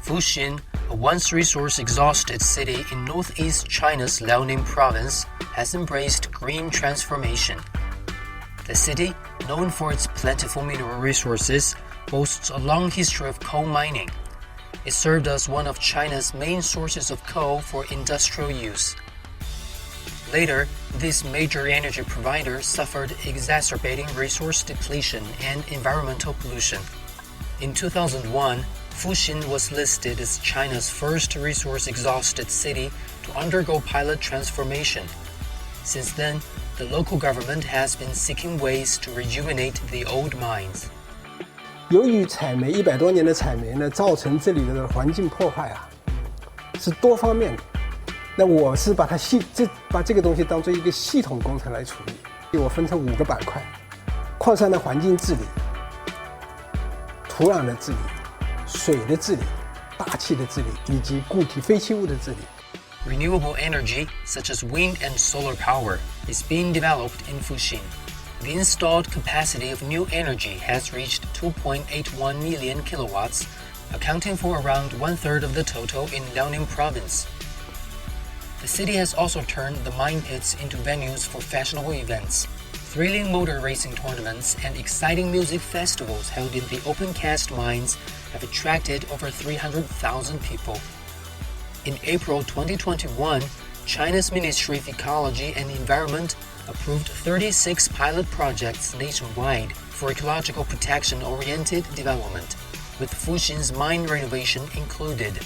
Foshin, a once resource-exhausted city in northeast China's Liaoning province, has embraced green transformation. The city, known for its plentiful mineral resources, boasts a long history of coal mining. It served as one of China's main sources of coal for industrial use. Later, this major energy provider suffered exacerbating resource depletion and environmental pollution. In 2001, Foshin was listed as China's first resource-exhausted city to undergo pilot transformation. Since then, the local government has been seeking ways to rejuvenate the old mines. 由于采煤100多年的采煤呢，造成这里的环境破坏啊，是多方面的。那我是把这个东西当做一个系统工程来处理。我分成5个板块：矿山的环境治理、土壤的治理、水的治理、大气的治理以及固体废弃物的治理。Renewable energy, such as wind and solar power, is being developed in Foshin. The installed capacity of new energy has reached 2.81 million kilowatts, accounting for around one-third of the total in Liaoning province. The city has also turned the mine pits into venues for fashionable events. Thrilling motor racing tournaments and exciting music festivals held in the open-cast mines have attracted over 300,000 people. In April 2021, China's Ministry of Ecology and Environment approved 36 pilot projects nationwide for ecological protection-oriented development, with Foshin's mine renovation included.